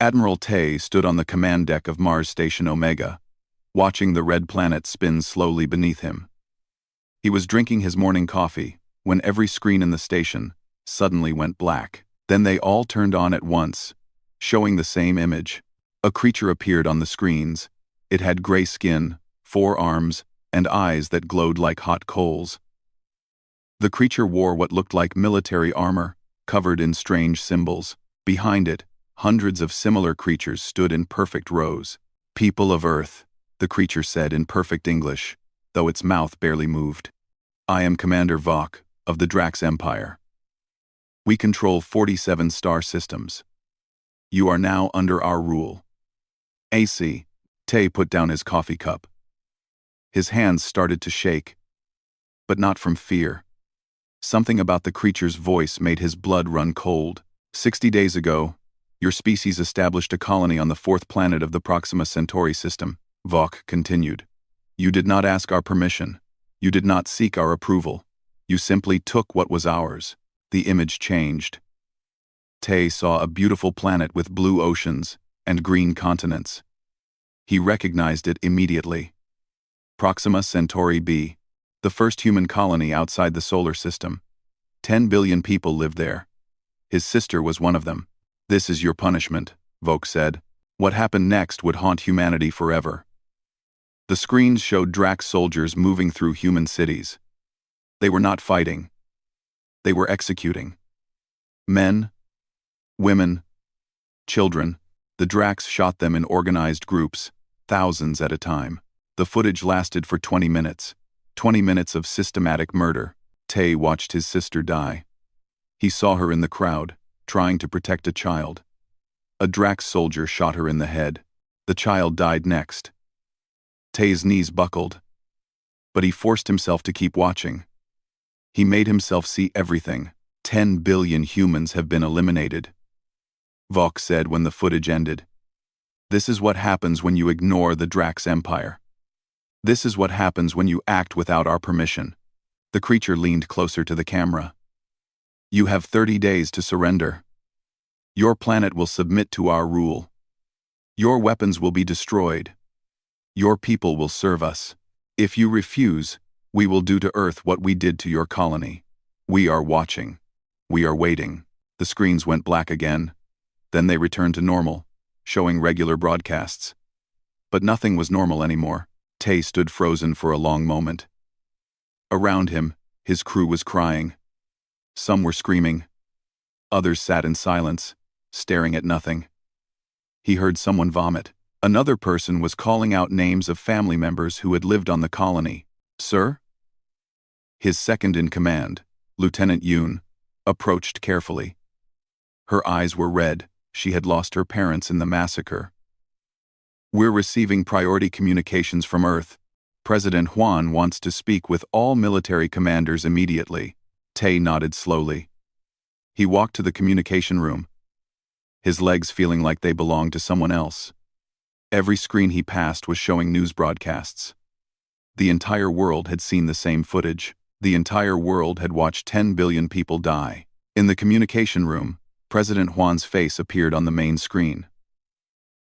Admiral Tay stood on the command deck of Mars Station Omega, watching the red planet spin slowly beneath him. He was drinking his morning coffee when every screen in the station suddenly went black. Then they all turned on at once, showing the same image. A creature appeared on the screens. It had gray skin, 4 arms, and eyes that glowed like hot coals. The creature wore what looked like military armor, covered in strange symbols. Behind it, hundreds of similar creatures stood in perfect rows. "People of Earth," the creature said in perfect English, though its mouth barely moved. "I am Commander Vok, of the Drax Empire. We control 47 star systems. You are now under our rule." AC. Tay put down his coffee cup. His hands started to shake, but not from fear. Something about the creature's voice made his blood run cold. 60 days ago, your species established a colony on the 4th planet of the Proxima Centauri system, Vok continued. You did not ask our permission. You did not seek our approval. You simply took what was ours. The image changed. Tay saw a beautiful planet with blue oceans and green continents. He recognized it immediately. Proxima Centauri b, the first human colony outside the solar system. 10 billion people lived there. His sister was one of them. "This is your punishment," Vok said. "What happened next would haunt humanity forever." The screens showed Drax soldiers moving through human cities. They were not fighting. They were executing. Men, women, children. The Drax shot them in organized groups, thousands at a time. The footage lasted for 20 minutes. 20 minutes of systematic murder. Tay watched his sister die. He saw her in the crowd, trying to protect a child. A Drax soldier shot her in the head. The child died next. Tay's knees buckled, but he forced himself to keep watching. He made himself see everything. 10 billion humans have been eliminated, Vok said when the footage ended. This is what happens when you ignore the Drax Empire. This is what happens when you act without our permission. The creature leaned closer to the camera. You have 30 days to surrender. Your planet will submit to our rule. Your weapons will be destroyed. Your people will serve us. If you refuse, we will do to Earth what we did to your colony. We are watching. We are waiting. The screens went black again. Then they returned to normal, showing regular broadcasts. But nothing was normal anymore. Tay stood frozen for a long moment. Around him, his crew was crying. Some were screaming. Others sat in silence, staring at nothing. He heard someone vomit. Another person was calling out names of family members who had lived on the colony. "Sir?" His second in command, Lieutenant Yoon, approached carefully. Her eyes were red. She had lost her parents in the massacre. "We're receiving priority communications from Earth. President Juan wants to speak with all military commanders immediately." Tay nodded slowly. He walked to the communication room, his legs feeling like they belonged to someone else. Every screen he passed was showing news broadcasts. The entire world had seen the same footage. The entire world had watched 10 billion people die. In the communication room, President Juan's face appeared on the main screen.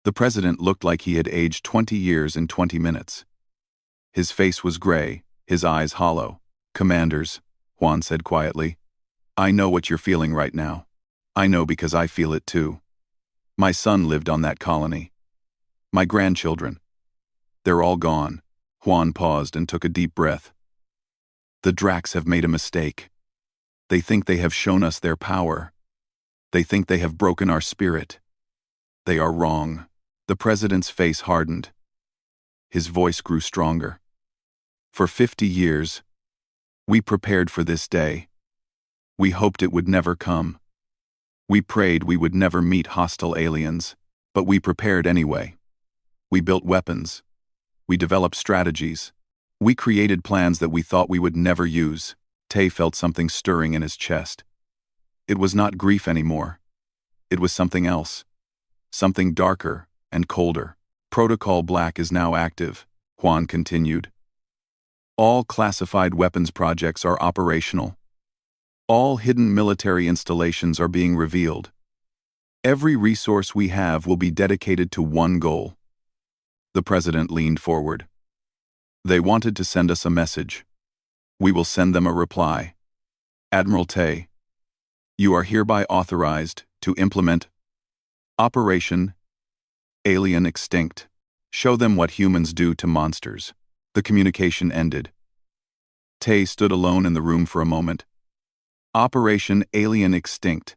The president looked like he had aged 20 years in 20 minutes. His face was gray, his eyes hollow. "Commanders," Juan said quietly, "I know what you're feeling right now. I know because I feel it too. My son lived on that colony. My grandchildren. They're all gone." Juan paused and took a deep breath. "The Drax have made a mistake. They think they have shown us their power. They think they have broken our spirit. They are wrong." The president's face hardened. His voice grew stronger. "For 50 years, we prepared for this day. We hoped it would never come. We prayed we would never meet hostile aliens, but we prepared anyway. We built weapons. We developed strategies. We created plans that we thought we would never use." Tay felt something stirring in his chest. It was not grief anymore. It was something else. Something darker and colder. "Protocol Black is now active," Juan continued. "All classified weapons projects are operational. All hidden military installations are being revealed. Every resource we have will be dedicated to one goal. The president leaned forward. They wanted to send us a message. We will send them a reply. Admiral Tay, you are hereby authorized to implement Operation Alien Extinct. Show them what humans do to monsters. The communication ended. Tay stood alone in the room for a moment. Operation Alien Extinct.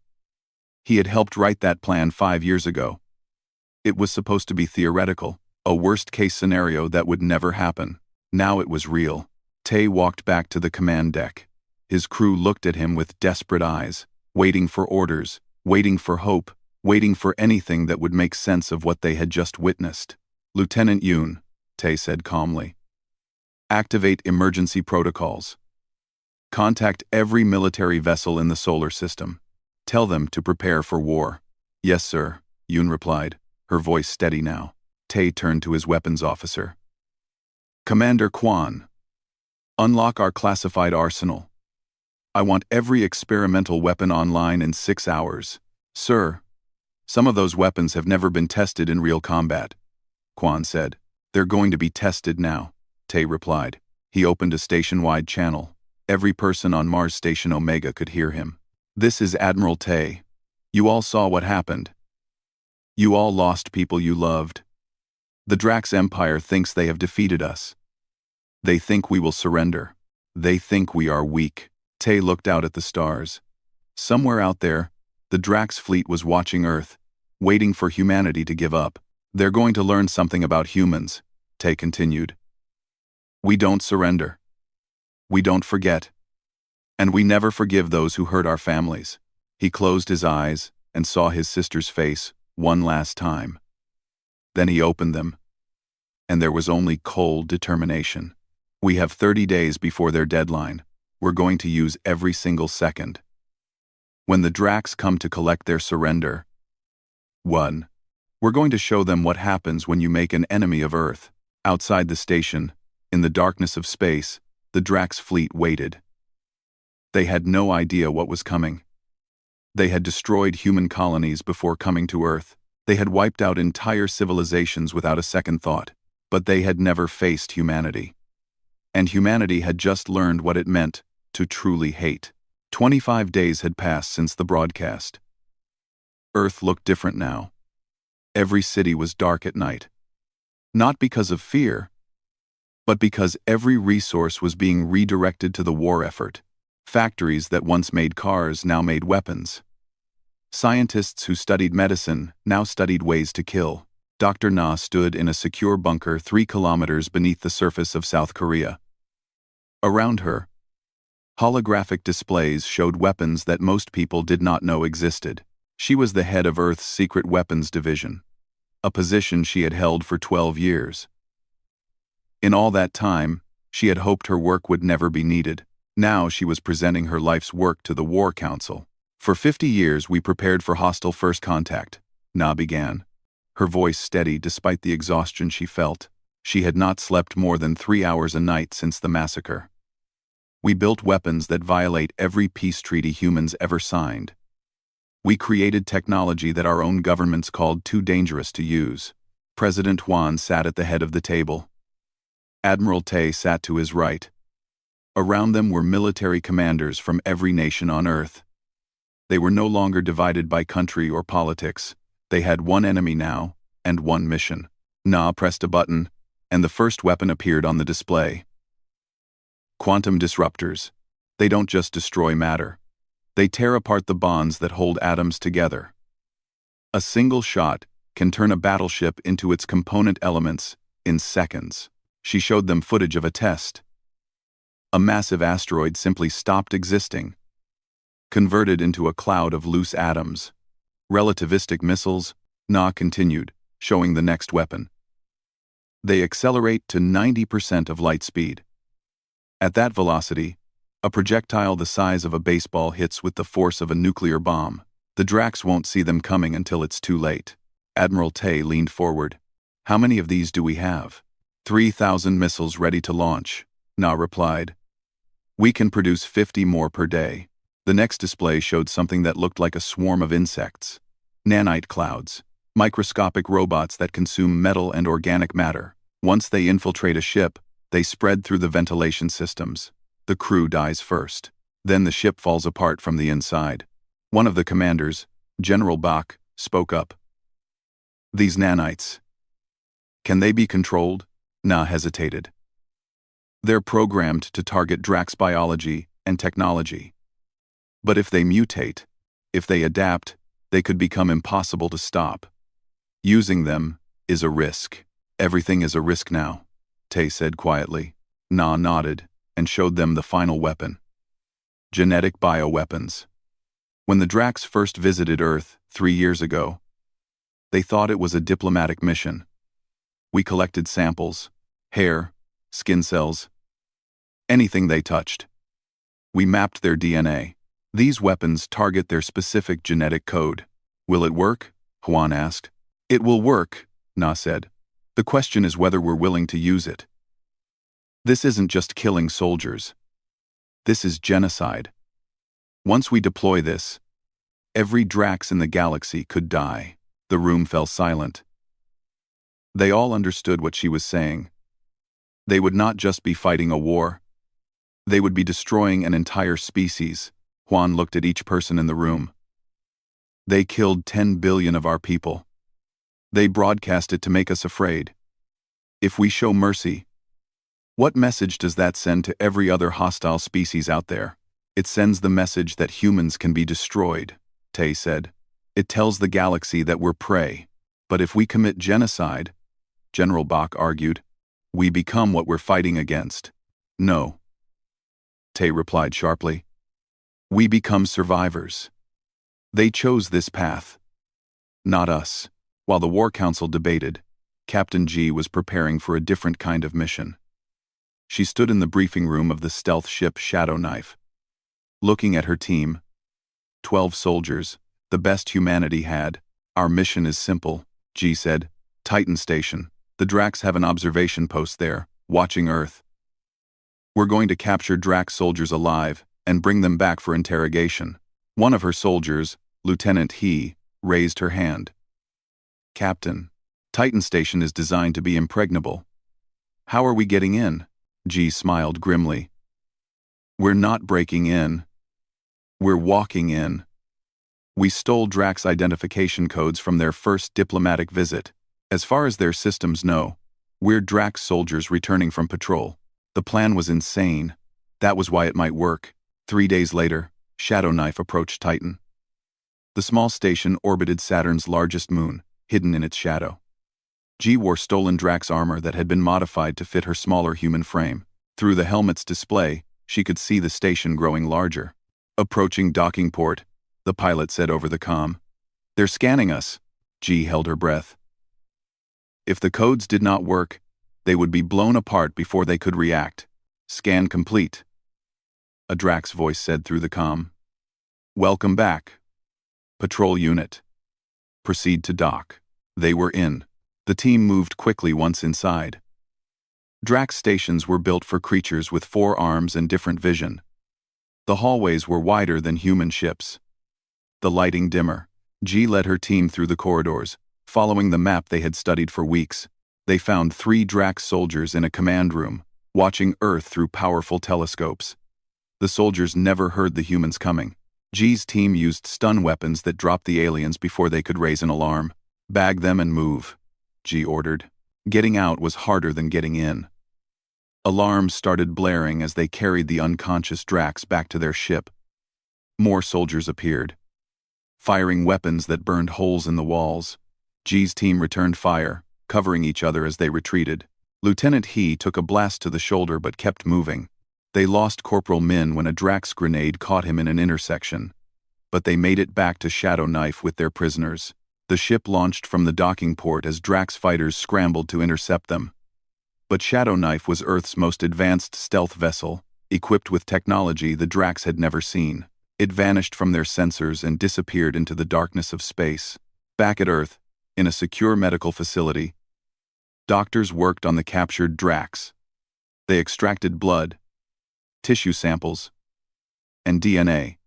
He had helped write that plan 5 years ago. It was supposed to be theoretical, a worst-case scenario that would never happen. Now it was real. Tay walked back to the command deck. His crew looked at him with desperate eyes, waiting for orders, waiting for hope, waiting for anything that would make sense of what they had just witnessed. Lieutenant Yoon, Tay said calmly. Activate emergency protocols. Contact every military vessel in the solar system. Tell them to prepare for war. Yes, sir, Yoon replied, her voice steady now. Tay turned to his weapons officer. Commander Kwan, unlock our classified arsenal. I want every experimental weapon online in 6 hours. Sir, some of those weapons have never been tested in real combat, Kwan said. They're going to be tested now, Tay replied. He opened a station-wide channel. Every person on Mars Station Omega could hear him. This is Admiral Tay. You all saw what happened. You all lost people you loved. The Drax Empire thinks they have defeated us. They think we will surrender. They think we are weak. Tay looked out at the stars. Somewhere out there, the Drax fleet was watching Earth, waiting for humanity to give up. They're going to learn something about humans, Tay continued. We don't surrender. We don't forget. And we never forgive those who hurt our families. He closed his eyes and saw his sister's face one last time. Then he opened them, and there was only cold determination. We have 30 days before their deadline. We're going to use every single second. When the Drax come to collect their surrender, 1. We're going to show them what happens when you make an enemy of Earth. Outside the station, in the darkness of space, the Drax fleet waited. They had no idea what was coming. They had destroyed human colonies before coming to Earth. They had wiped out entire civilizations without a second thought. But they had never faced humanity. And humanity had just learned what it meant to truly hate. 25 days had passed since the broadcast. Earth looked different now. Every city was dark at night. Not because of fear, but because every resource was being redirected to the war effort. Factories that once made cars now made weapons. Scientists who studied medicine now studied ways to kill. Dr. Na stood in a secure bunker 3 kilometers beneath the surface of South Korea. Around her, holographic displays showed weapons that most people did not know existed. She was the head of Earth's Secret Weapons Division, a position she had held for 12 years. In all that time, she had hoped her work would never be needed. Now she was presenting her life's work to the War Council. For 50 years we prepared for hostile first contact, Na began. Her voice steady despite the exhaustion she felt. She had not slept more than 3 hours a night since the massacre. We built weapons that violate every peace treaty humans ever signed. We created technology that our own governments called too dangerous to use. President Juan sat at the head of the table. Admiral Tay sat to his right. Around them were military commanders from every nation on Earth. They were no longer divided by country or politics. They had one enemy now, and one mission. Na pressed a button, and the first weapon appeared on the display. Quantum disruptors. They don't just destroy matter. They tear apart the bonds that hold atoms together. A single shot can turn a battleship into its component elements in seconds. She showed them footage of a test. A massive asteroid simply stopped existing, converted into a cloud of loose atoms. Relativistic missiles, Na continued, showing the next weapon. They accelerate to 90% of light speed. At that velocity, a projectile the size of a baseball hits with the force of a nuclear bomb. The Drax won't see them coming until it's too late. Admiral Tay leaned forward. How many of these do we have? 3,000 missiles ready to launch, Na replied. We can produce 50 more per day. The next display showed something that looked like a swarm of insects. Nanite clouds, microscopic robots that consume metal and organic matter. Once they infiltrate a ship, they spread through the ventilation systems. The crew dies first. Then the ship falls apart from the inside. One of the commanders, General Bach, spoke up. These nanites, can they be controlled? Na hesitated. They're programmed to target Drax biology and technology. But if they mutate, if they adapt, they could become impossible to stop. Using them is a risk. Everything is a risk now, Tay said quietly. Na nodded and showed them the final weapon. Genetic bioweapons. When the Drax first visited Earth 3 years ago, they thought it was a diplomatic mission. We collected samples, hair, skin cells, anything they touched. We mapped their DNA. These weapons target their specific genetic code. Will it work? Juan asked. It will work, Na said. The question is whether we're willing to use it. This isn't just killing soldiers. This is genocide. Once we deploy this, every Drax in the galaxy could die. The room fell silent. They all understood what she was saying. They would not just be fighting a war. They would be destroying an entire species. Juan looked at each person in the room. They killed 10 billion of our people. They broadcast it to make us afraid. If we show mercy, what message does that send to every other hostile species out there? It sends the message that humans can be destroyed, Tay said. It tells the galaxy that we're prey. But if we commit genocide, General Bach argued, we become what we're fighting against. No, Tay replied sharply. We become survivors. They chose this path, not us. While the War Council debated, Captain G was preparing for a different kind of mission. She stood in the briefing room of the stealth ship Shadow Knife. Looking at her team, 12 soldiers, the best humanity had. Our mission is simple, G said. Titan Station. The Drax have an observation post there, watching Earth. We're going to capture Drax soldiers alive and bring them back for interrogation. One of her soldiers, Lieutenant He, raised her hand. Captain, Titan Station is designed to be impregnable. How are we getting in? G smiled grimly. We're not breaking in. We're walking in. We stole Drax identification codes from their first diplomatic visit. As far as their systems know, we're Drax soldiers returning from patrol. The plan was insane. That was why it might work. 3 days later, Shadow Knife approached Titan. The small station orbited Saturn's largest moon, hidden in its shadow. G wore stolen Drax armor that had been modified to fit her smaller human frame. Through the helmet's display, she could see the station growing larger. Approaching docking port, the pilot said over the comm. They're scanning us. G held her breath. If the codes did not work, they would be blown apart before they could react. Scan complete. A Drax voice said through the comm. Welcome back. Patrol unit. Proceed to dock. They were in. The team moved quickly once inside. Drax stations were built for creatures with 4 arms and different vision. The hallways were wider than human ships. The lighting dimmer. G led her team through the corridors, following the map they had studied for weeks. They found 3 Drax soldiers in a command room, watching Earth through powerful telescopes. The soldiers never heard the humans coming. G's team used stun weapons that dropped the aliens before they could raise an alarm. Bag them and move, G ordered. Getting out was harder than getting in. Alarms started blaring as they carried the unconscious Drax back to their ship. More soldiers appeared, firing weapons that burned holes in the walls. G's team returned fire, covering each other as they retreated. Lieutenant He took a blast to the shoulder but kept moving. They lost Corporal Min when a Drax grenade caught him in an intersection. But they made it back to Shadow Knife with their prisoners. The ship launched from the docking port as Drax fighters scrambled to intercept them. But Shadow Knife was Earth's most advanced stealth vessel, equipped with technology the Drax had never seen. It vanished from their sensors and disappeared into the darkness of space. Back at Earth, in a secure medical facility, doctors worked on the captured Drax. They extracted blood, tissue samples, and DNA.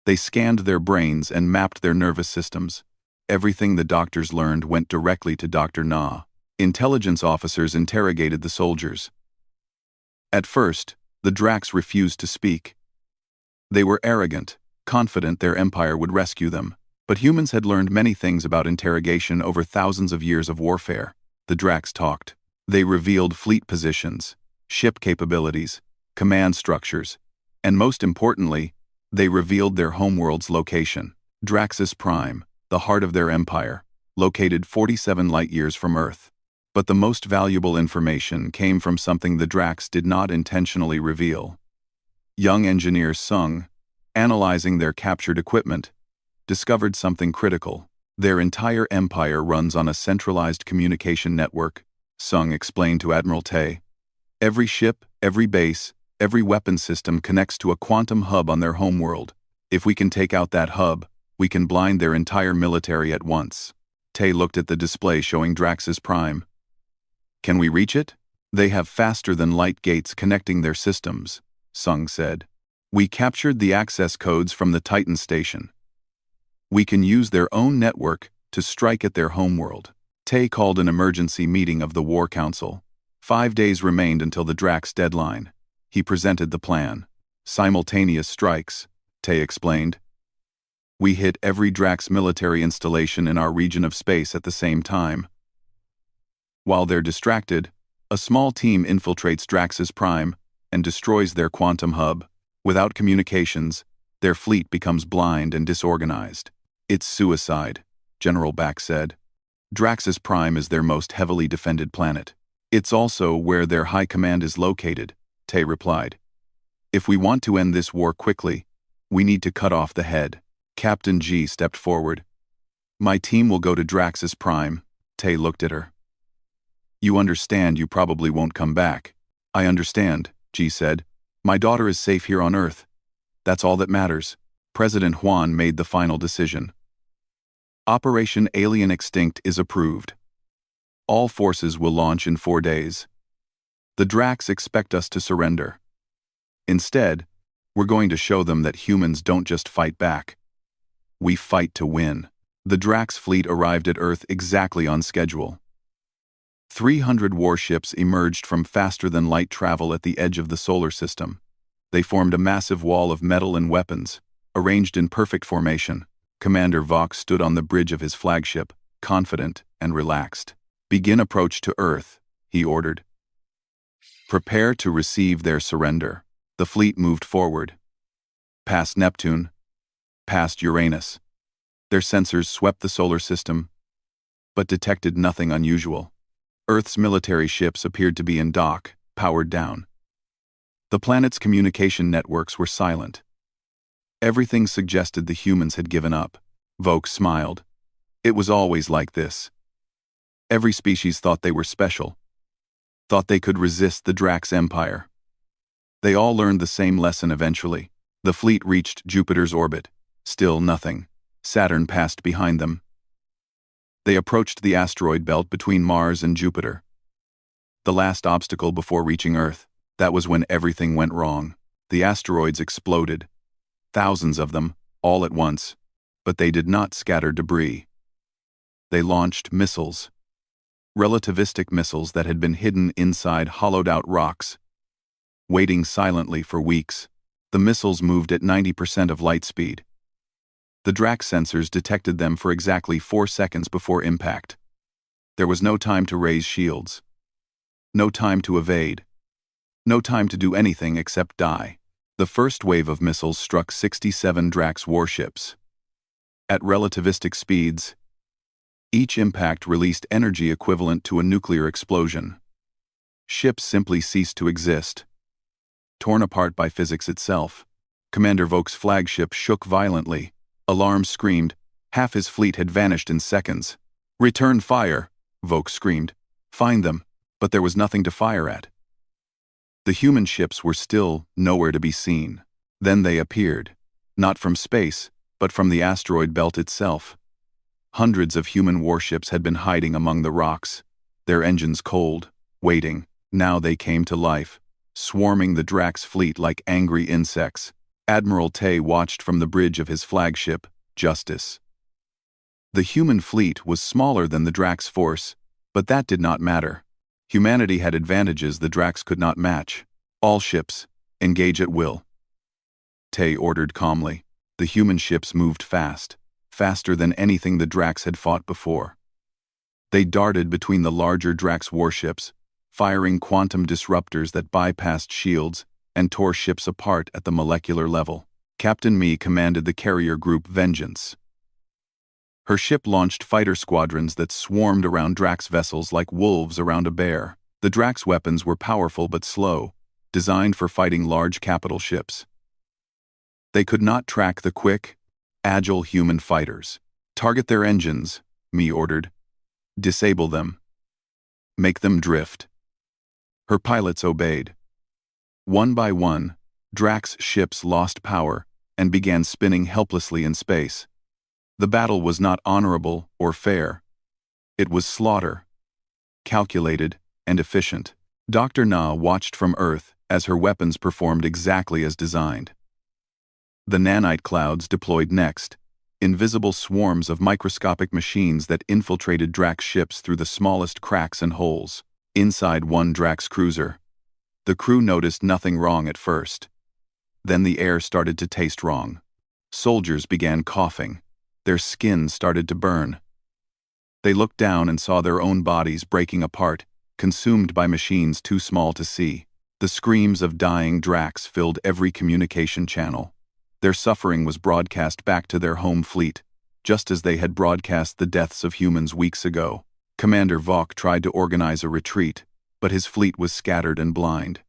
They scanned their brains and mapped their nervous systems. Everything the doctors learned went directly to Dr. Na. Intelligence officers interrogated the soldiers. At first, the Dracs refused to speak. They were arrogant, confident their empire would rescue them. But humans had learned many things about interrogation over thousands of years of warfare. The Dracs talked. They revealed fleet positions, ship capabilities, command structures, and most importantly, they revealed their homeworld's location. Draxus Prime, the heart of their empire, located 47 light-years from Earth. But the most valuable information came from something the Dracs did not intentionally reveal. Young engineer Sung, analyzing their captured equipment, discovered something critical. Their entire empire runs on a centralized communication network, Sung explained to Admiral Tay. Every ship, every base, every weapon system connects to a quantum hub on their homeworld. If we can take out that hub, we can blind their entire military at once. Tay looked at the display showing Draxus Prime. Can we reach it? They have faster-than-light gates connecting their systems, Sung said. We captured the access codes from the Titan station. We can use their own network to strike at their homeworld. Tay called an emergency meeting of the War Council. 5 days remained until the Drax deadline. He presented the plan. Simultaneous strikes, Tay explained. We hit every Drax military installation in our region of space at the same time. While they're distracted, a small team infiltrates Draxus Prime and destroys their quantum hub. Without communications, their fleet becomes blind and disorganized. It's suicide, General Back said. Draxus Prime is their most heavily defended planet. It's also where their high command is located, Tay replied. If we want to end this war quickly, we need to cut off the head. Captain G stepped forward. My team will go to Draxus Prime, Tay looked at her. You understand you probably won't come back. I understand, G said. My daughter is safe here on Earth. That's all that matters. President Juan made the final decision. Operation Alien Extinct is approved. All forces will launch in 4 days. The Dracs expect us to surrender. Instead, we're going to show them that humans don't just fight back. We fight to win. The Drax fleet arrived at Earth exactly on schedule. 300 warships emerged from faster-than-light travel at the edge of the solar system. They formed a massive wall of metal and weapons, arranged in perfect formation. Commander Vox stood on the bridge of his flagship, confident and relaxed. Begin approach to Earth, he ordered. Prepare to receive their surrender. The fleet moved forward. Past Neptune, past Uranus. Their sensors swept the solar system, but detected nothing unusual. Earth's military ships appeared to be in dock, powered down. The planet's communication networks were silent. Everything suggested the humans had given up. Vogue smiled. It was always like this. Every species thought they were special, thought they could resist the Drax Empire. They all learned the same lesson eventually. The fleet reached Jupiter's orbit. Still nothing. Saturn passed behind them. They approached the asteroid belt between Mars and Jupiter. The last obstacle before reaching Earth. That was when everything went wrong. The asteroids exploded. Thousands of them, all at once. But they did not scatter debris. They launched missiles. Relativistic missiles that had been hidden inside hollowed-out rocks. Waiting silently for weeks, the missiles moved at 90% of light speed. The Drax sensors detected them for exactly 4 seconds before impact. There was no time to raise shields. No time to evade. No time to do anything except die. The first wave of missiles struck 67 Drax warships. At relativistic speeds, each impact released energy equivalent to a nuclear explosion. Ships simply ceased to exist. Torn apart by physics itself, Commander Voke's flagship shook violently. Alarms screamed. Half his fleet had vanished in seconds. Return fire, Voke screamed. Find them, but there was nothing to fire at. The human ships were still nowhere to be seen. Then they appeared, not from space, but from the asteroid belt itself. Hundreds of human warships had been hiding among the rocks, their engines cold, waiting. Now they came to life, swarming the Drax fleet like angry insects. Admiral Tay watched from the bridge of his flagship, Justice. The human fleet was smaller than the Drax force, but that did not matter. Humanity had advantages the Drax could not match. All ships, engage at will. Tay ordered calmly. The human ships moved fast, faster than anything the Drax had fought before. They darted between the larger Drax warships, firing quantum disruptors that bypassed shields and tore ships apart at the molecular level. Captain Mi commanded the carrier group Vengeance. Her ship launched fighter squadrons that swarmed around Drax vessels like wolves around a bear. The Drax weapons were powerful but slow, designed for fighting large capital ships. They could not track the quick, agile human fighters. Target their engines, Mi ordered. Disable them. Make them drift. Her pilots obeyed. One by one, Drax ships lost power and began spinning helplessly in space. The battle was not honorable or fair. It was slaughter. Calculated and efficient. Dr. Na watched from Earth as her weapons performed exactly as designed. The nanite clouds deployed next, invisible swarms of microscopic machines that infiltrated Drax ships through the smallest cracks and holes. Inside one Drax cruiser, the crew noticed nothing wrong at first. Then the air started to taste wrong. Soldiers began coughing. Their skin started to burn. They looked down and saw their own bodies breaking apart, consumed by machines too small to see. The screams of dying Drax filled every communication channel. Their suffering was broadcast back to their home fleet, just as they had broadcast the deaths of humans weeks ago. Commander Vok tried to organize a retreat, but his fleet was scattered and blind.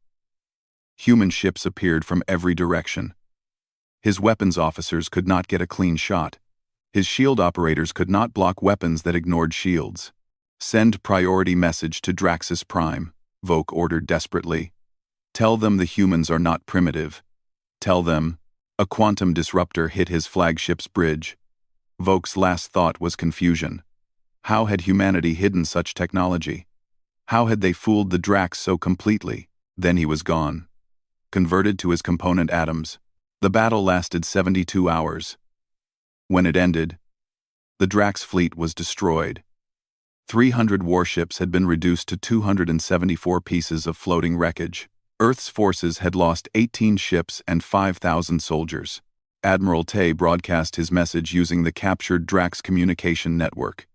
Human ships appeared from every direction. His weapons officers could not get a clean shot. His shield operators could not block weapons that ignored shields. Send priority message to Draxus Prime, Vok ordered desperately. Tell them the humans are not primitive. Tell them. A quantum disruptor hit his flagship's bridge. Vok's last thought was confusion. How had humanity hidden such technology? How had they fooled the Drax so completely? Then he was gone. Converted to his component atoms. The battle lasted 72 hours. When it ended, the Drax fleet was destroyed. 300 warships had been reduced to 274 pieces of floating wreckage. Earth's forces had lost 18 ships and 5,000 soldiers. Admiral Tay broadcast his message using the captured Drax communication network.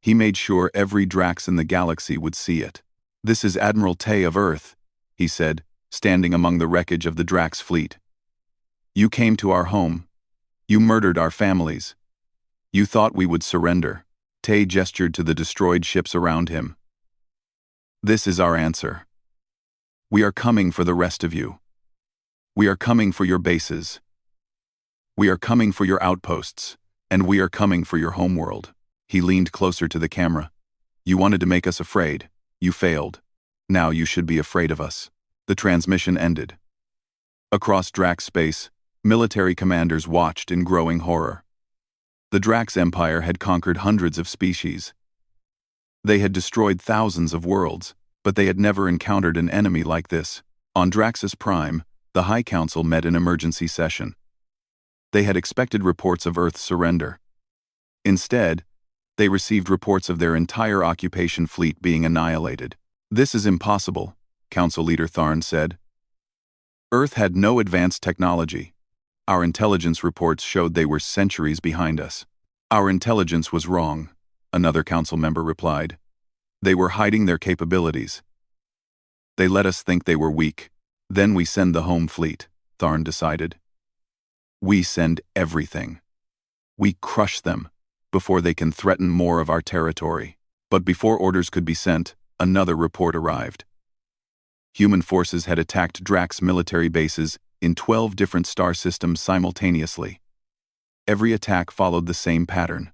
He made sure every Drax in the galaxy would see it. "This is Admiral Tay of Earth," he said, standing among the wreckage of the Drax fleet. "You came to our home. You murdered our families. You thought we would surrender." Tay gestured to the destroyed ships around him. "This is our answer. We are coming for the rest of you. We are coming for your bases. We are coming for your outposts, and we are coming for your homeworld." He leaned closer to the camera. "You wanted to make us afraid. You failed. Now you should be afraid of us." The transmission ended. Across Drax space, military commanders watched in growing horror. The Drax Empire had conquered hundreds of species. They had destroyed thousands of worlds, but they had never encountered an enemy like this. On Draxus Prime, the High Council met in emergency session. They had expected reports of Earth's surrender. Instead, they received reports of their entire occupation fleet being annihilated. "This is impossible," Council Leader Tharn said. "Earth had no advanced technology. Our intelligence reports showed they were centuries behind us." "Our intelligence was wrong," another council member replied. "They were hiding their capabilities. They let us think they were weak. Then we send the home fleet," Tharn decided. "We send everything. We crush them before they can threaten more of our territory." But before orders could be sent, another report arrived. Human forces had attacked Drax military bases in 12 different star systems simultaneously. Every attack followed the same pattern.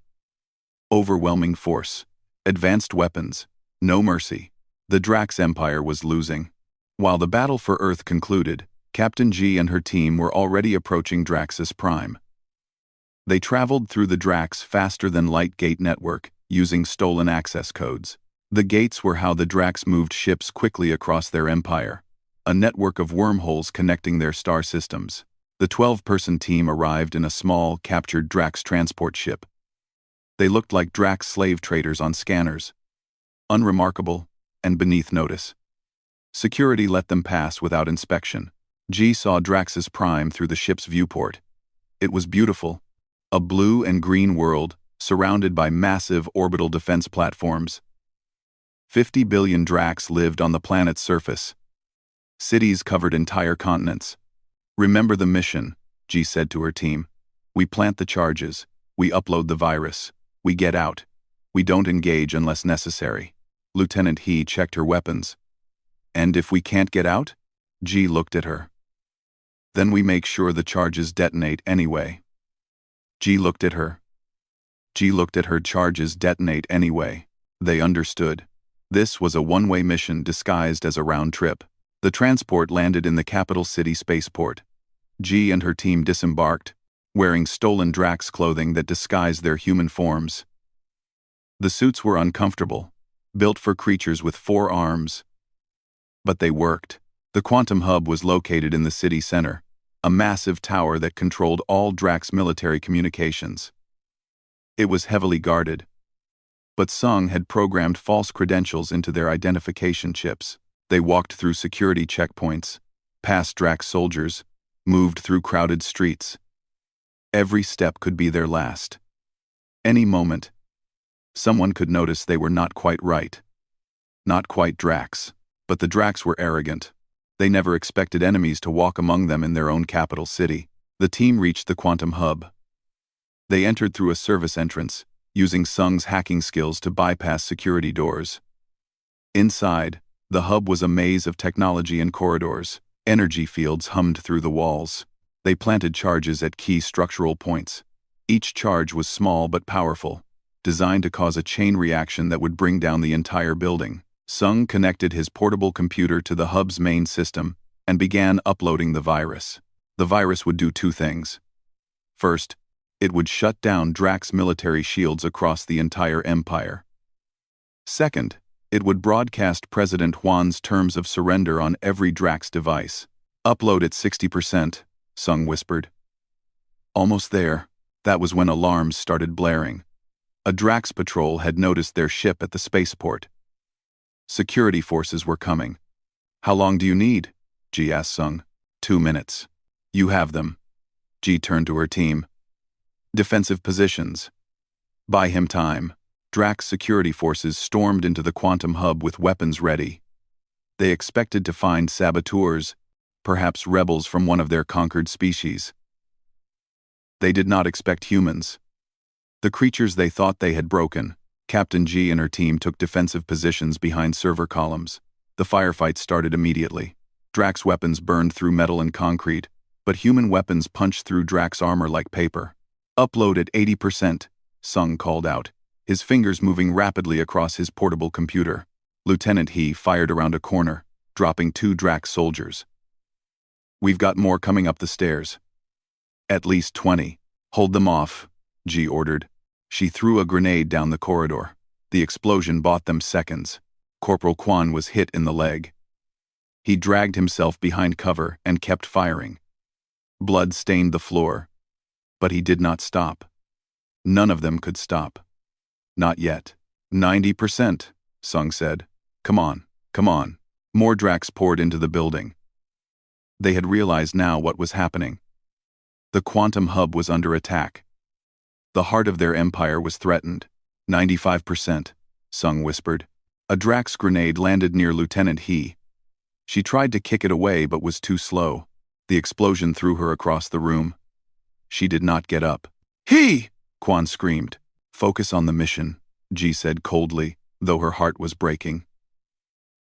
Overwhelming force, advanced weapons, no mercy. The Drax Empire was losing. While the battle for Earth concluded, Captain G and her team were already approaching Draxus Prime. They traveled through the Drax faster-than-light gate network, using stolen access codes. The gates were how the Drax moved ships quickly across their empire, a network of wormholes connecting their star systems. The 12-person team arrived in a small, captured Drax transport ship. They looked like Drax slave traders on scanners, unremarkable and beneath notice. Security let them pass without inspection. G saw Drax's prime through the ship's viewport. It was beautiful, a blue and green world surrounded by massive orbital defense platforms. 50 billion Drax lived on the planet's surface. Cities covered entire continents. "Remember the mission," G said to her team. "We plant the charges, we upload the virus, we get out. We don't engage unless necessary." Lieutenant He checked her weapons. "And if we can't get out?" G looked at her. "Then we make sure the charges detonate anyway." G looked at her. G looked at her. "Charges detonate anyway." They understood. This was a one-way mission disguised as a round trip. The transport landed in the capital city spaceport. G and her team disembarked, wearing stolen Drax clothing that disguised their human forms. The suits were uncomfortable, built for creatures with 4 arms. But they worked. The quantum hub was located in the city center, a massive tower that controlled all Drax military communications. It was heavily guarded, but Sung had programmed false credentials into their identification chips. They walked through security checkpoints, past Drax soldiers, moved through crowded streets. Every step could be their last. Any moment, someone could notice they were not quite right. Not quite Drax, but the Drax were arrogant. They never expected enemies to walk among them in their own capital city. The team reached the quantum hub. They entered through a service entrance, using Sung's hacking skills to bypass security doors. Inside, the hub was a maze of technology and corridors. Energy fields hummed through the walls. They planted charges at key structural points. Each charge was small but powerful, designed to cause a chain reaction that would bring down the entire building. Sung connected his portable computer to the hub's main system and began uploading the virus. The virus would do 2 things. First, it would shut down Drax military shields across the entire empire. Second, it would broadcast President Juan's terms of surrender on every Drax device. "Upload at 60%, Sung whispered. Almost there. That was when alarms started blaring. A Drax patrol had noticed their ship at the spaceport. Security forces were coming. "How long do you need?" G asked Sung. 2 minutes. "You have them." G turned to her team. "Defensive positions." Buy him time. Drax security forces stormed into the quantum hub with weapons ready. They expected to find saboteurs, perhaps rebels from one of their conquered species. They did not expect humans. The creatures they thought they had broken. Captain G and her team took defensive positions behind server columns. The firefight started immediately. Drax weapons burned through metal and concrete, but human weapons punched through Drax armor like paper. "Upload at 80%, Sung called out, his fingers moving rapidly across his portable computer. Lieutenant He fired around a corner, dropping 2 Drax soldiers. "We've got more coming up the stairs." "At least 20. Hold them off," G ordered. She threw a grenade down the corridor. The explosion bought them seconds. Corporal Quan was hit in the leg. He dragged himself behind cover and kept firing. Blood stained the floor, but he did not stop. None of them could stop. Not yet. 90%, Sung said. Come on, come on." More Drax poured into the building. They had realized now what was happening. The quantum hub was under attack. The heart of their empire was threatened. 95%, Sung whispered. A Drax grenade landed near Lieutenant He. She tried to kick it away but was too slow. The explosion threw her across the room. She did not get up. "He!" Quan screamed. "Focus on the mission," G said coldly, though her heart was breaking.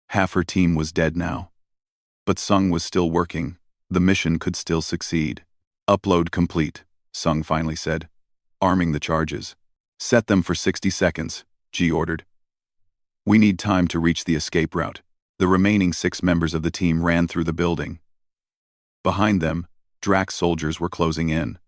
Half her team was dead now. But Sung was still working. The mission could still succeed. "Upload complete," Sung finally said, arming the charges. "Set them for 60 seconds, G ordered. "We need time to reach the escape route." The remaining 6 members of the team ran through the building. Behind them, Drax soldiers were closing in.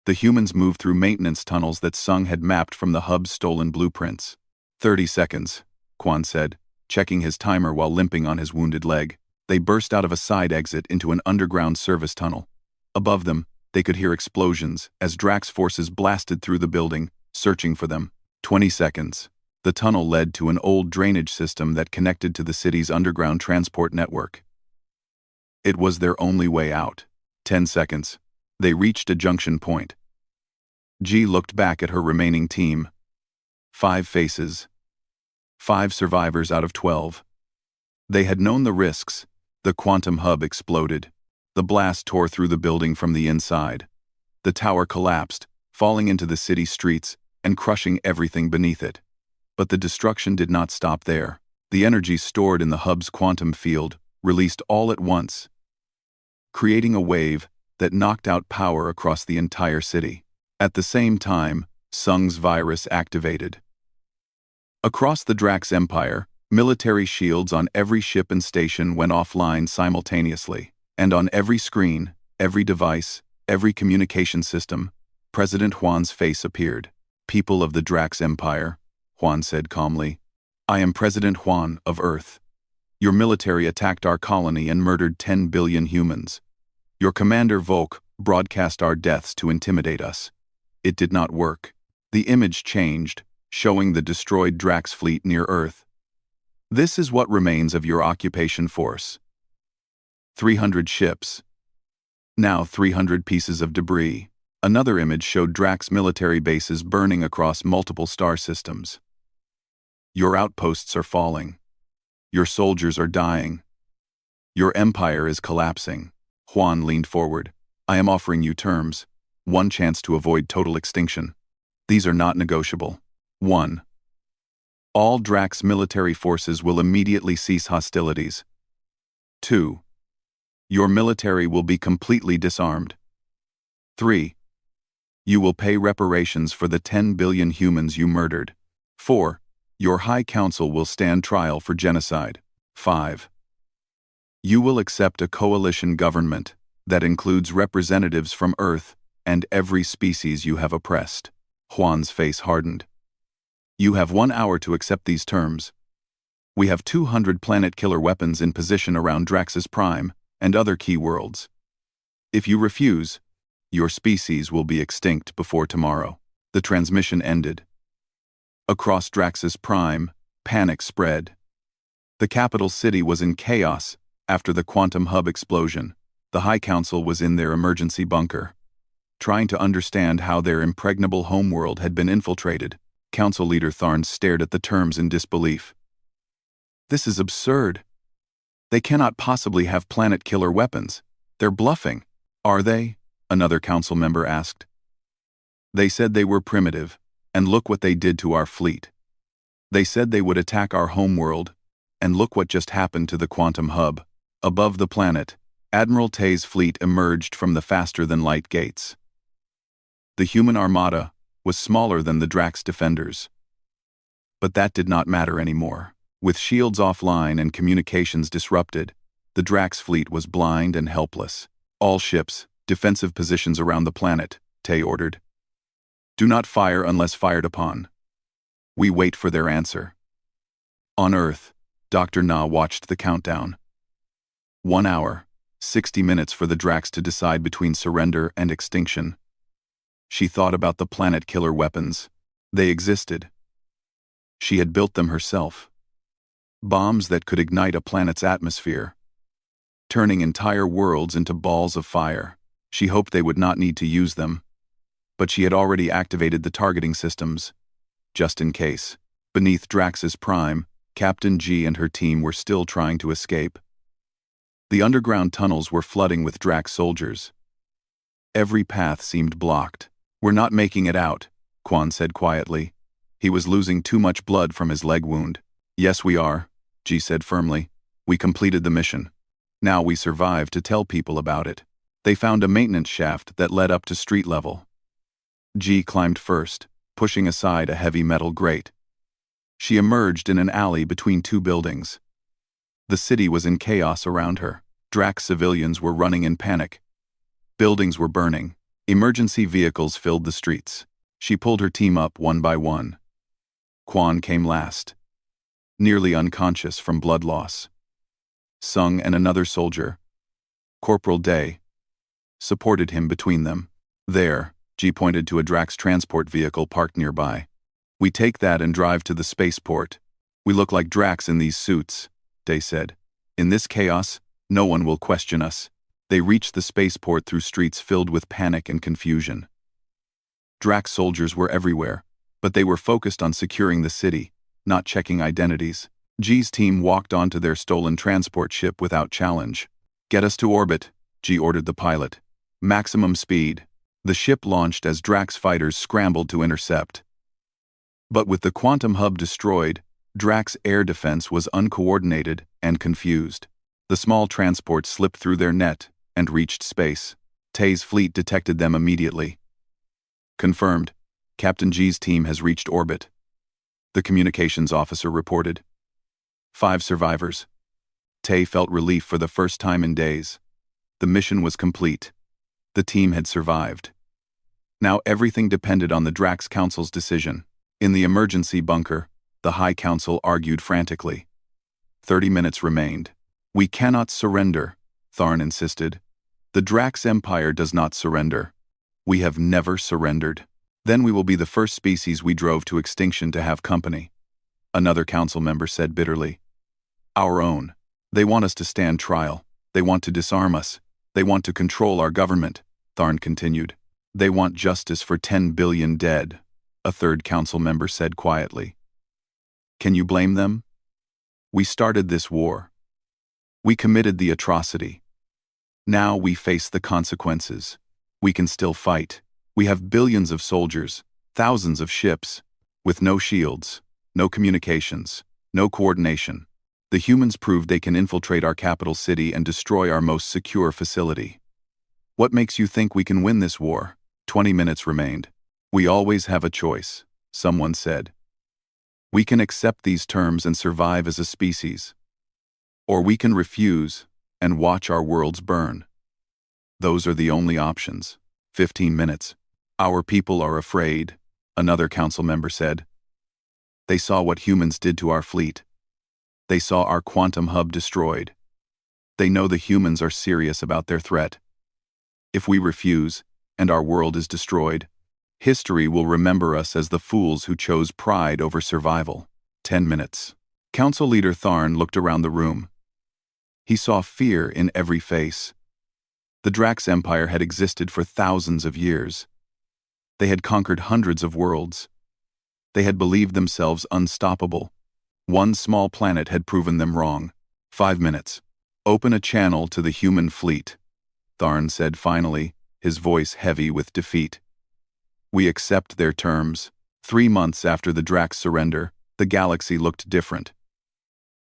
The humans moved through maintenance tunnels that Sung had mapped from the hub's stolen blueprints. 30 seconds, Quan said, checking his timer while limping on his wounded leg. They burst out of a side exit into an underground service tunnel. Above them, they could hear explosions as Drax forces blasted through the building, searching for them. 20 seconds. The tunnel led to an old drainage system that connected to the city's underground transport network. It was their only way out. 10 seconds. They reached a junction point. G looked back at her remaining team. 5 faces. 5 survivors out of 12. They had known the risks. The quantum hub exploded. The blast tore through the building from the inside. The tower collapsed, falling into the city streets and crushing everything beneath it. But the destruction did not stop there. The energy stored in the hub's quantum field released all at once, creating a wave that knocked out power across the entire city. At the same time, Sung's virus activated. Across the Drax Empire, military shields on every ship and station went offline simultaneously. And on every screen, every device, every communication system, President Juan's face appeared. "People of the Drax Empire," Juan said calmly, "I am President Juan of Earth. Your military attacked our colony and murdered 10 billion humans. Your commander Volk broadcast our deaths to intimidate us. It did not work." The image changed, showing the destroyed Drax fleet near Earth. "This is what remains of your occupation force. 300 ships. Now 300 pieces of debris." Another image showed Drax military bases burning across multiple star systems. "Your outposts are falling. Your soldiers are dying. Your empire is collapsing." Juan leaned forward. "I am offering you terms. 1 chance to avoid total extinction. These are not negotiable. 1. All Drax military forces will immediately cease hostilities. 2. Your military will be completely disarmed. 3. You will pay reparations for the 10 billion humans you murdered. 4. Your High Council will stand trial for genocide. 5. You will accept a coalition government that includes representatives from Earth and every species you have oppressed." Juan's face hardened. "You have 1 hour to accept these terms. We have 200 planet-killer weapons in position around Drax's Prime and other key worlds. If you refuse, your species will be extinct before tomorrow." The transmission ended. Across Drax's Prime, panic spread. The capital city was in chaos after the quantum hub explosion. The High Council was in their emergency bunker, trying to understand how their impregnable homeworld had been infiltrated. Council leader Tharn stared at the terms in disbelief. "This is absurd. They cannot possibly have planet-killer weapons. They're bluffing." "Are they?" another council member asked. "They said they were primitive, and look what they did to our fleet. They said they would attack our homeworld, and look what just happened to the quantum hub." Above the planet, Admiral Tay's fleet emerged from the faster-than-light gates. The human armada was smaller than the Drax defenders. But that did not matter anymore. With shields offline and communications disrupted, the Drax fleet was blind and helpless. "All ships, defensive positions around the planet," Tay ordered. "Do not fire unless fired upon. We wait for their answer." On Earth, Dr. Na watched the countdown. 1 hour, 60 minutes for the Drax to decide between surrender and extinction. She thought about the planet-killer weapons. They existed. She had built them herself. Bombs that could ignite a planet's atmosphere, turning entire worlds into balls of fire. She hoped they would not need to use them, but she had already activated the targeting systems, just in case. Beneath Drax's Prime, Captain G and her team were still trying to escape. The underground tunnels were flooding with Drax soldiers. Every path seemed blocked. "We're not making it out," Quan said quietly. He was losing too much blood from his leg wound. "Yes, we are," G said firmly. "We completed the mission. Now we survived to tell people about it." They found a maintenance shaft that led up to street level. G climbed first, pushing aside a heavy metal grate. She emerged in an alley between 2 buildings. The city was in chaos around her. Drax civilians were running in panic. Buildings were burning. Emergency vehicles filled the streets. She pulled her team up one by one. Quan came last, nearly unconscious from blood loss. Sung and another soldier, Corporal Day, supported him between them. There, G pointed to a Drax transport vehicle parked nearby. We take that and drive to the spaceport. We look like Drax in these suits, Day said. In this chaos, no one will question us. They reached the spaceport through streets filled with panic and confusion. Drax soldiers were everywhere, but they were focused on securing the city, not checking identities. G's team walked onto their stolen transport ship without challenge. Get us to orbit, G ordered the pilot. Maximum speed. The ship launched as Drax fighters scrambled to intercept. But with the quantum hub destroyed, Drax air defense was uncoordinated and confused. The small transport slipped through their net and reached space. Tay's fleet detected them immediately. Confirmed. Captain G's team has reached orbit. The communications officer reported. 5 survivors. Tay felt relief for the first time in days. The mission was complete. The team had survived. Now everything depended on the Drax Council's decision. In the emergency bunker, the High Council argued frantically. 30 minutes remained. We cannot surrender, Tharn insisted. The Drax Empire does not surrender. We have never surrendered. Then we will be the first species we drove to extinction to have company, another council member said bitterly. Our own. They want us to stand trial. They want to disarm us. They want to control our government, Tharn continued. They want justice for 10 billion dead, a third council member said quietly. Can you blame them? We started this war. We committed the atrocity. Now we face the consequences. We can still fight. We have billions of soldiers, thousands of ships, with no shields, no communications, no coordination. The humans proved they can infiltrate our capital city and destroy our most secure facility. What makes you think we can win this war? 20 minutes remained. We always have a choice, someone said. We can accept these terms and survive as a species. Or we can refuse and watch our worlds burn. Those are the only options. 15 minutes. Our people are afraid, another council member said. They saw what humans did to our fleet. They saw our quantum hub destroyed. They know the humans are serious about their threat. If we refuse, and our world is destroyed, history will remember us as the fools who chose pride over survival. 10 minutes. Council leader Tharn looked around the room. He saw fear in every face. The Drax Empire had existed for thousands of years. They had conquered hundreds of worlds. They had believed themselves unstoppable. One small planet had proven them wrong. 5 minutes. Open a channel to the human fleet, Tharn said finally, his voice heavy with defeat. We accept their terms. 3 months after the Drax surrender, the galaxy looked different.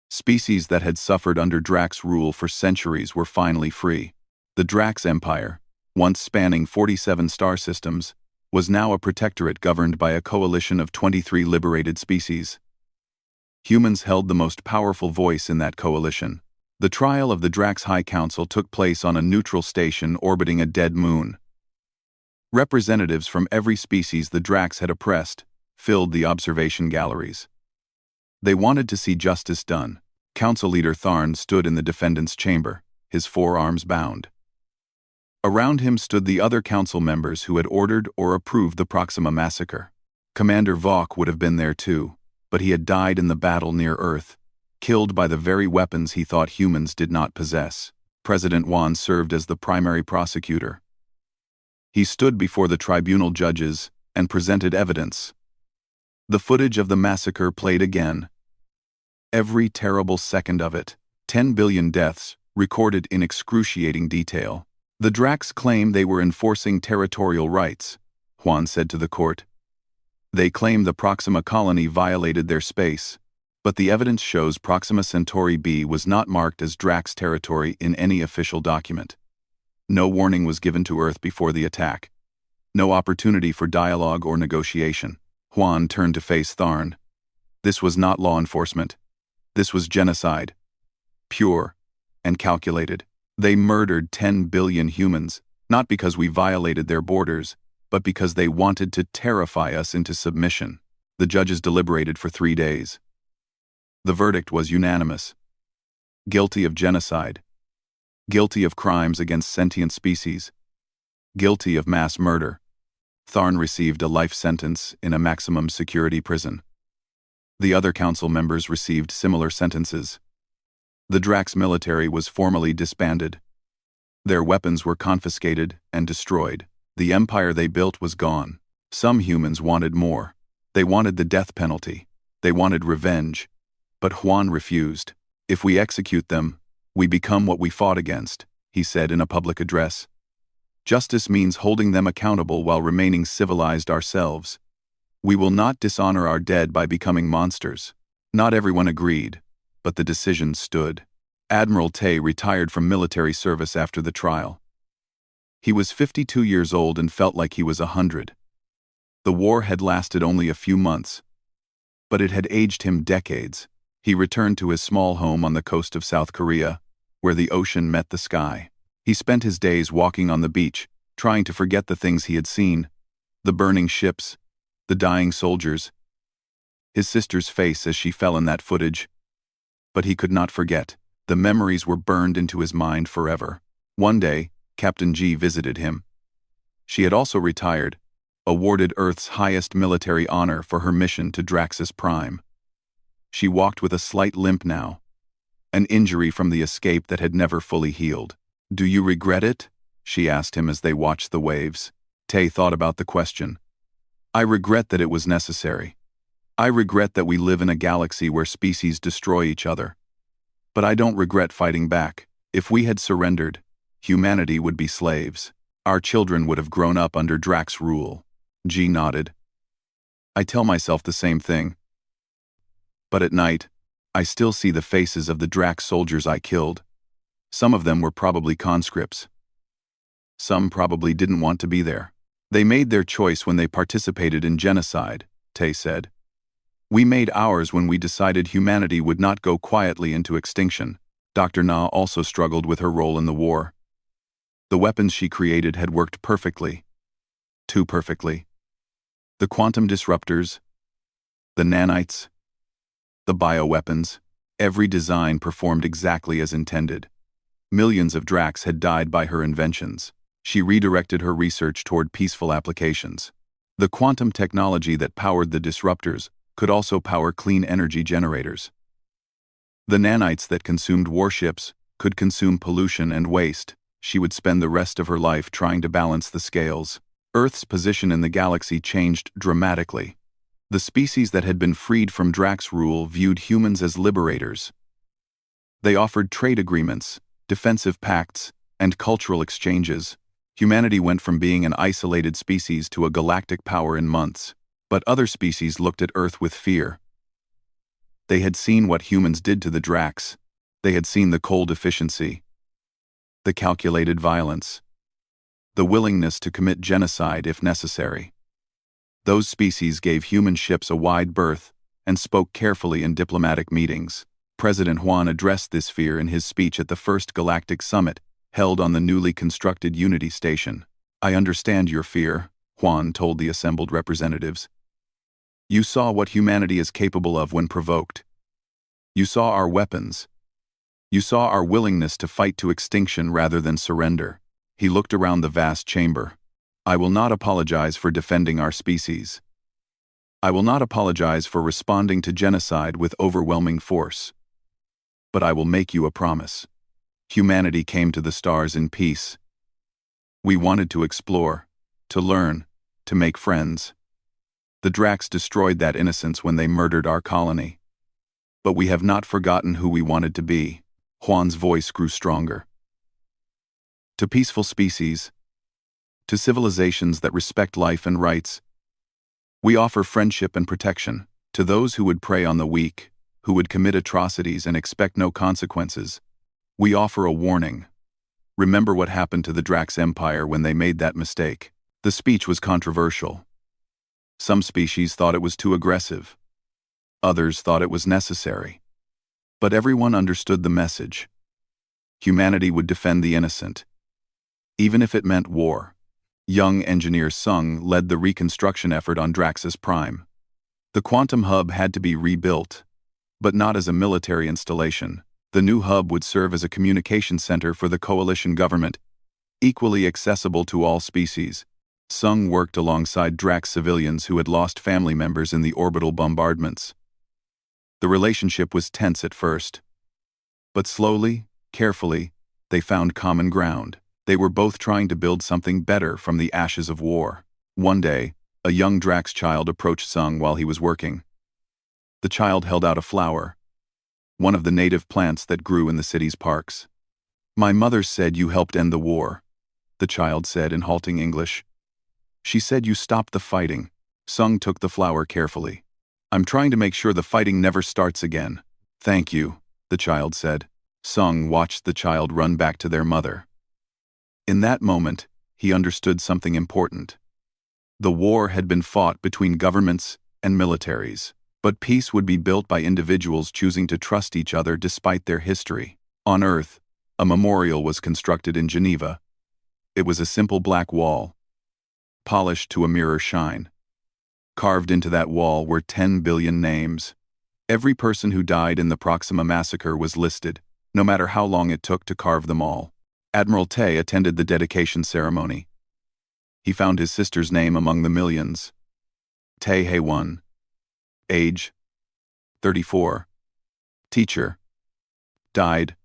Species that had suffered under Drax rule for centuries were finally free. The Drax Empire, once spanning 47 star systems, was now a protectorate governed by a coalition of 23 liberated species. Humans held the most powerful voice in that coalition. The trial of the Drax High Council took place on a neutral station orbiting a dead moon. Representatives from every species the Drax had oppressed filled the observation galleries. They wanted to see justice done. Council leader Tharn stood in the defendant's chamber, his forearms bound. Around him stood the other council members who had ordered or approved the Proxima massacre. Commander Vok would have been there too, but he had died in the battle near Earth, killed by the very weapons he thought humans did not possess. President Wan served as the primary prosecutor. He stood before the tribunal judges and presented evidence. The footage of the massacre played again. Every terrible second of it, 10 billion deaths, recorded in excruciating detail. The Drax claim they were enforcing territorial rights, Juan said to the court. They claim the Proxima colony violated their space, but the evidence shows Proxima Centauri B was not marked as Drax territory in any official document. No warning was given to Earth before the attack. No opportunity for dialogue or negotiation. Juan turned to face Tharn. This was not law enforcement. This was genocide. Pure and calculated. They murdered 10 billion humans, not because we violated their borders, but because they wanted to terrify us into submission. The judges deliberated for 3 days. The verdict was unanimous. Guilty of genocide. Guilty of crimes against sentient species. Guilty of mass murder. Tharn received a life sentence in a maximum security prison. The other council members received similar sentences. The Drax military was formally disbanded. Their weapons were confiscated and destroyed. The empire they built was gone. Some humans wanted more. They wanted the death penalty. They wanted revenge. But Juan refused. "If we execute them, we become what we fought against," he said in a public address. "Justice means holding them accountable while remaining civilized ourselves. We will not dishonor our dead by becoming monsters." Not everyone agreed, but the decision stood. Admiral Tay retired from military service after the trial. He was 52 years old and felt like he was 100. The war had lasted only a few months, but it had aged him decades. He returned to his small home on the coast of South Korea, where the ocean met the sky. He spent his days walking on the beach, trying to forget the things he had seen: the burning ships, the dying soldiers, his sister's face as she fell in that footage. But he could not forget. The memories were burned into his mind forever. One day, Captain G visited him. She had also retired, awarded Earth's highest military honor for her mission to Draxus Prime. She walked with a slight limp now, an injury from the escape that had never fully healed. "Do you regret it?" she asked him as they watched the waves. Tay thought about the question. "I regret that it was necessary. I regret that we live in a galaxy where species destroy each other. But I don't regret fighting back. If we had surrendered, humanity would be slaves. Our children would have grown up under Drax rule." G nodded. "I tell myself the same thing. But at night, I still see the faces of the Drax soldiers I killed. Some of them were probably conscripts. Some probably didn't want to be there. They made their choice when they participated in genocide," Tay said. "We made ours when we decided humanity would not go quietly into extinction." Dr. Na also struggled with her role in the war. The weapons she created had worked perfectly. Too perfectly. The quantum disruptors, the nanites, the bioweapons, every design performed exactly as intended. Millions of Drax had died by her inventions. She redirected her research toward peaceful applications. The quantum technology that powered the disruptors could also power clean energy generators. The nanites that consumed warships could consume pollution and waste. She would spend the rest of her life trying to balance the scales. Earth's position in the galaxy changed dramatically. The species that had been freed from Drax rule viewed humans as liberators. They offered trade agreements, defensive pacts, and cultural exchanges. Humanity went from being an isolated species to a galactic power in months. But other species looked at Earth with fear. They had seen what humans did to the Drax. They had seen the cold efficiency, the calculated violence, the willingness to commit genocide if necessary. Those species gave human ships a wide berth and spoke carefully in diplomatic meetings. President Juan addressed this fear in his speech at the first Galactic Summit, held on the newly constructed Unity Station. "I understand your fear," Juan told the assembled representatives. "You saw what humanity is capable of when provoked. You saw our weapons. You saw our willingness to fight to extinction rather than surrender." He looked around the vast chamber. "I will not apologize for defending our species. I will not apologize for responding to genocide with overwhelming force. But I will make you a promise. Humanity came to the stars in peace. We wanted to explore, to learn, to make friends. The Drax destroyed that innocence when they murdered our colony. But we have not forgotten who we wanted to be." Juan's voice grew stronger. "To peaceful species, to civilizations that respect life and rights, we offer friendship and protection. To those who would prey on the weak, who would commit atrocities and expect no consequences, we offer a warning. Remember what happened to the Drax Empire when they made that mistake." The speech was controversial. Some species thought it was too aggressive. Others thought it was necessary. But everyone understood the message. Humanity would defend the innocent, even if it meant war. Young engineer Sung led the reconstruction effort on Draxus Prime. The quantum hub had to be rebuilt, but not as a military installation. The new hub would serve as a communication center for the coalition government, equally accessible to all species. Sung worked alongside Drax civilians who had lost family members in the orbital bombardments. The relationship was tense at first. But slowly, carefully, they found common ground. They were both trying to build something better from the ashes of war. One day, a young Drax child approached Sung while he was working. The child held out a flower, one of the native plants that grew in the city's parks. "My mother said you helped end the war," the child said in halting English. "She said you stopped the fighting." Sung took the flower carefully. "I'm trying to make sure the fighting never starts again." "Thank you," the child said. Sung watched the child run back to their mother. In that moment, he understood something important. The war had been fought between governments and militaries, but peace would be built by individuals choosing to trust each other despite their history. On Earth, a memorial was constructed in Geneva. It was a simple black wall, polished to a mirror shine. Carved into that wall were 10 billion names. Every person who died in the Proxima massacre was listed, no matter how long it took to carve them all. Admiral Tay attended the dedication ceremony. He found his sister's name among the millions. Tay Hae-won. Age: 34. Teacher. Died.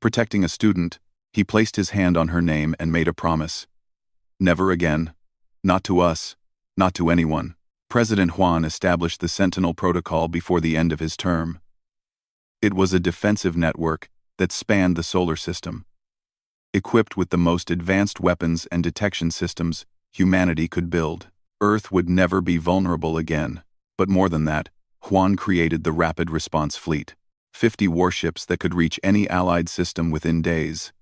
Protecting a student, he placed his hand on her name and made a promise. Never again. Not to us. Not to anyone. President Hwan established the Sentinel Protocol before the end of his term. It was a defensive network that spanned the solar system. Equipped with the most advanced weapons and detection systems humanity could build, Earth would never be vulnerable again. But more than that, Hwan created the Rapid Response Fleet, 50 warships that could reach any allied system within days.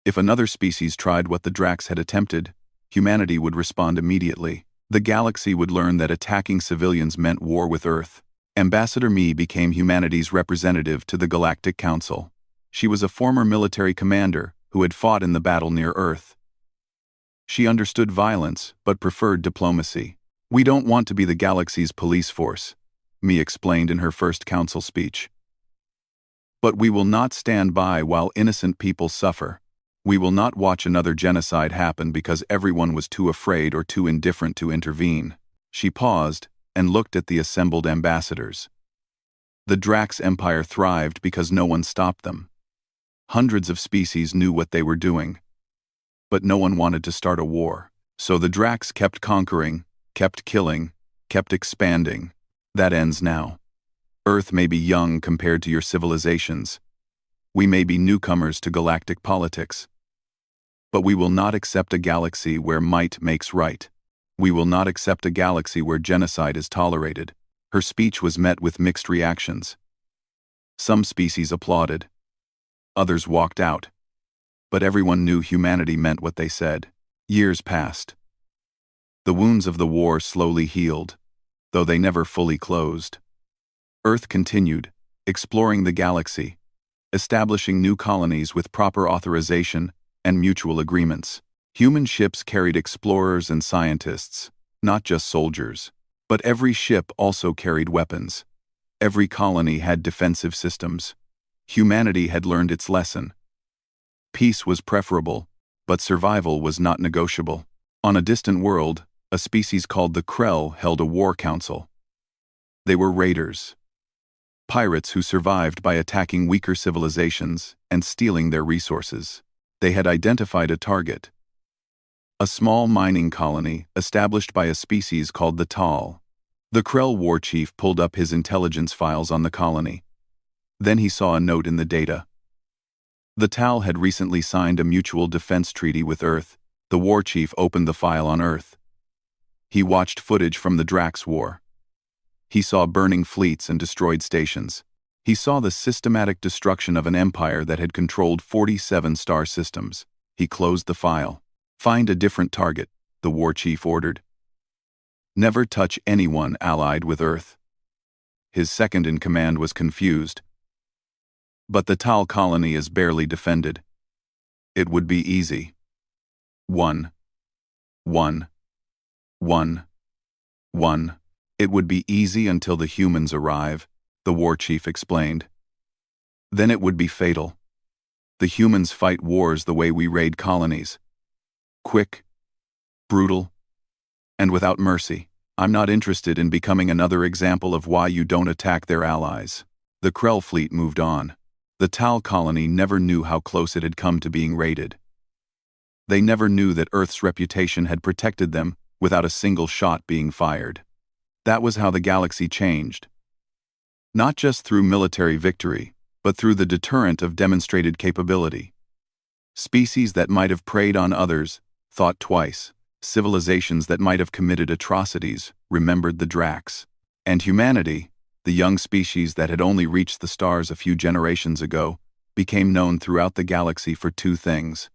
If another species tried what the Drax had attempted, humanity would respond immediately. The galaxy would learn that attacking civilians meant war with Earth. Ambassador Mi became humanity's representative to the Galactic Council. She was a former military commander who had fought in the battle near Earth. She understood violence, but preferred diplomacy. "We don't want to be the galaxy's police force," Mi explained in her first council speech. "But we will not stand by while innocent people suffer. We will not watch another genocide happen because everyone was too afraid or too indifferent to intervene." She paused and looked at the assembled ambassadors. The Drax Empire thrived because no one stopped them. Hundreds of species knew what they were doing, but no one wanted to start a war. So the Drax kept conquering, kept killing, kept expanding. That ends now. Earth may be young compared to your civilizations. We may be newcomers to galactic politics. But we will not accept a galaxy where might makes right. We will not accept a galaxy where genocide is tolerated. Her speech was met with mixed reactions. Some species applauded. Others walked out. But everyone knew humanity meant what they said. Years passed. The wounds of the war slowly healed, though they never fully closed. Earth continued, exploring the galaxy, establishing new colonies with proper authorization and mutual agreements. Human ships carried explorers and scientists, not just soldiers. But every ship also carried weapons. Every colony had defensive systems. Humanity had learned its lesson. Peace was preferable, but survival was not negotiable. On a distant world, a species called the Krell held a war council. They were raiders. Pirates who survived by attacking weaker civilizations and stealing their resources. They had identified a target. A small mining colony established by a species called the Tal. The Krell war chief pulled up his intelligence files on the colony. Then he saw a note in the data. The Tal had recently signed a mutual defense treaty with Earth. The war chief opened the file on Earth. He watched footage from the Drax War. He saw burning fleets and destroyed stations. He saw the systematic destruction of an empire that had controlled 47 star systems. He closed the file. "Find a different target," the war chief ordered. "Never touch anyone allied with Earth." His second-in-command was confused. "But the Tal colony is barely defended. It would be easy." One. "It would be easy until the humans arrive," the war chief explained. "Then it would be fatal. The humans fight wars the way we raid colonies. Quick, brutal, and without mercy. I'm not interested in becoming another example of why you don't attack their allies. The Krell fleet moved on. The Tal colony never knew how close it had come to being raided. They never knew that Earth's reputation had protected them without a single shot being fired. That was how the galaxy changed. Not just through military victory, but through the deterrent of demonstrated capability. Species that might have preyed on others thought twice. Civilizations that might have committed atrocities remembered the Drax. And humanity, the young species that had only reached the stars a few generations ago, became known throughout the galaxy for two things: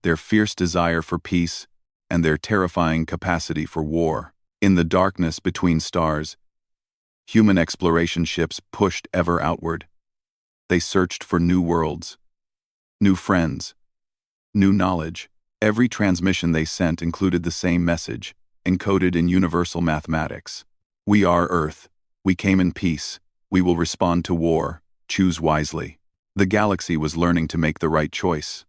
their fierce desire for peace and their terrifying capacity for war. In the darkness between stars, human exploration ships pushed ever outward. They searched for new worlds, new friends, new knowledge. Every transmission they sent included the same message, encoded in universal mathematics. We are Earth. We came in peace. We will respond to war. Choose wisely. The galaxy was learning to make the right choice.